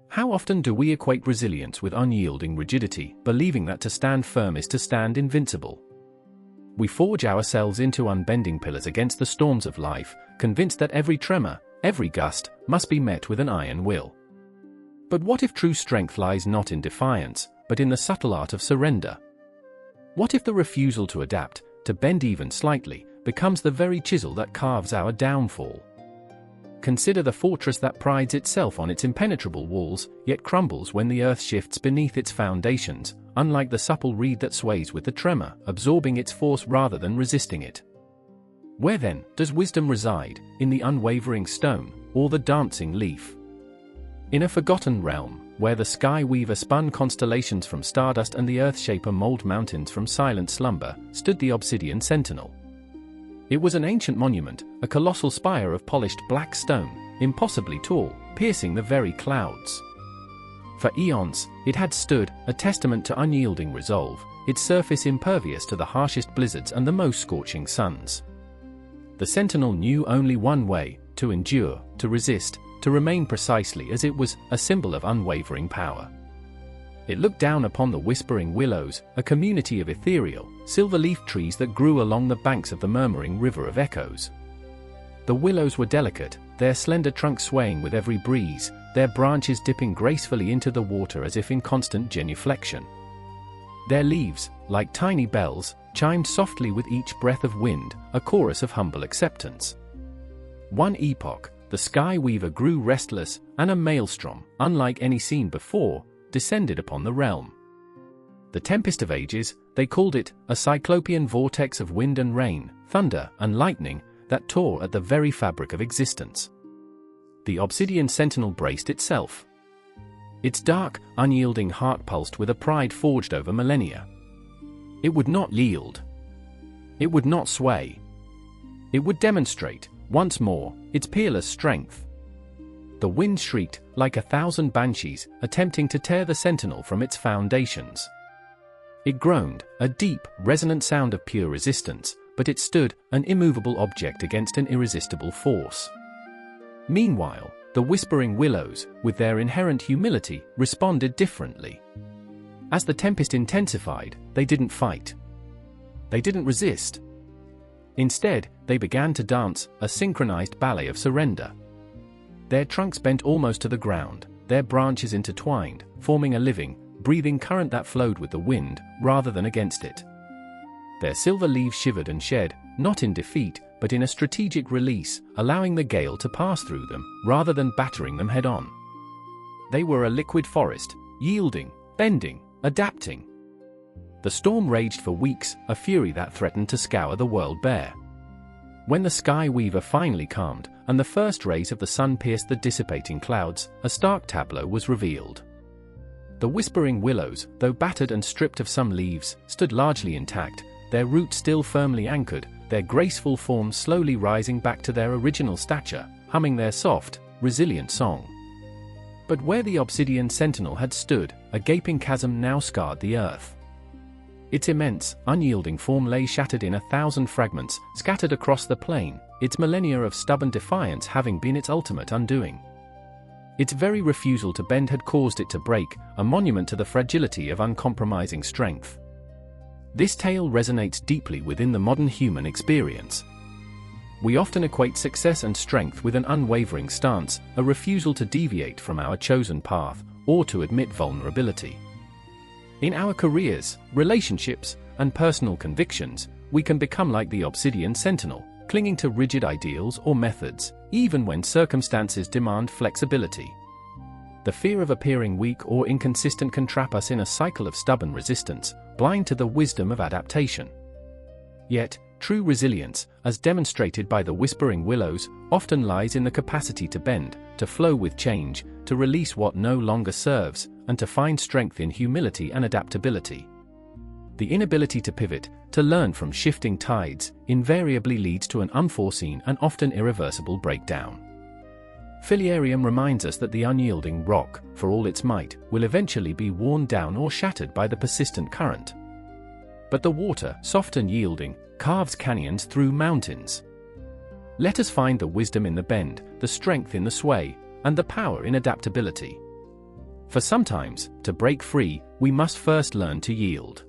How often do we equate resilience with unyielding rigidity, believing that to stand firm is to stand invincible? We forge ourselves into unbending pillars against the storms of life, convinced that every tremor, every gust, must be met with an iron will. But what if true strength lies not in defiance, but in the subtle art of surrender? What if the refusal to adapt, to bend even slightly, becomes the very chisel that carves our downfall? Consider the fortress that prides itself on its impenetrable walls, yet crumbles when the earth shifts beneath its foundations, unlike the supple reed that sways with the tremor, absorbing its force rather than resisting it. Where then does wisdom reside, in the unwavering stone, or the dancing leaf? In a forgotten realm, where the sky weaver spun constellations from stardust and the earth shaper mold mountains from silent slumber, stood the Obsidian Sentinel. It was an ancient monument, a colossal spire of polished black stone, impossibly tall, piercing the very clouds. For eons, it had stood, a testament to unyielding resolve, its surface impervious to the harshest blizzards and the most scorching suns. The Sentinel knew only one way: to endure, to resist, to remain precisely as it was, a symbol of unwavering power. It looked down upon the whispering willows, a community of ethereal, silver-leaf trees that grew along the banks of the murmuring river of echoes. The willows were delicate, their slender trunks swaying with every breeze, their branches dipping gracefully into the water as if in constant genuflection. Their leaves, like tiny bells, chimed softly with each breath of wind, a chorus of humble acceptance. One epoch, the sky weaver grew restless, and a maelstrom, unlike any seen before, descended upon the realm. The tempest of ages, they called it, a cyclopean vortex of wind and rain, thunder and lightning, that tore at the very fabric of existence. The Obsidian Sentinel braced itself. Its dark, unyielding heart pulsed with a pride forged over millennia. It would not yield. It would not sway. It would demonstrate, once more, its peerless strength. The wind shrieked, like 1,000 banshees, attempting to tear the Sentinel from its foundations. It groaned, a deep, resonant sound of pure resistance, but it stood, an immovable object against an irresistible force. Meanwhile, the whispering willows, with their inherent humility, responded differently. As the tempest intensified, they didn't fight. They didn't resist. Instead, they began to dance, a synchronized ballet of surrender. Their trunks bent almost to the ground, their branches intertwined, forming a living, breathing current that flowed with the wind, rather than against it. Their silver leaves shivered and shed, not in defeat, but in a strategic release, allowing the gale to pass through them, rather than battering them head-on. They were a liquid forest, yielding, bending, adapting. The storm raged for weeks, a fury that threatened to scour the world bare. When the sky weaver finally calmed, and the first rays of the sun pierced the dissipating clouds, a stark tableau was revealed. The whispering willows, though battered and stripped of some leaves, stood largely intact, their roots still firmly anchored, their graceful forms slowly rising back to their original stature, humming their soft, resilient song. But where the Obsidian Sentinel had stood, a gaping chasm now scarred the earth. Its immense, unyielding form lay shattered in 1,000 fragments, scattered across the plain, its millennia of stubborn defiance having been its ultimate undoing. Its very refusal to bend had caused it to break, a monument to the fragility of uncompromising strength. This tale resonates deeply within the modern human experience. We often equate success and strength with an unwavering stance, a refusal to deviate from our chosen path, or to admit vulnerability. In our careers, relationships, and personal convictions, we can become like the Obsidian Sentinel, clinging to rigid ideals or methods, even when circumstances demand flexibility. The fear of appearing weak or inconsistent can trap us in a cycle of stubborn resistance, blind to the wisdom of adaptation. Yet, true resilience, as demonstrated by the whispering willows, often lies in the capacity to bend, to flow with change, to release what no longer serves, and to find strength in humility and adaptability. The inability to pivot, to learn from shifting tides, invariably leads to an unforeseen and often irreversible breakdown. Filiarium reminds us that the unyielding rock, for all its might, will eventually be worn down or shattered by the persistent current. But the water, soft and yielding, carves canyons through mountains. Let us find the wisdom in the bend, the strength in the sway, and the power in adaptability. For sometimes, to break free, we must first learn to yield.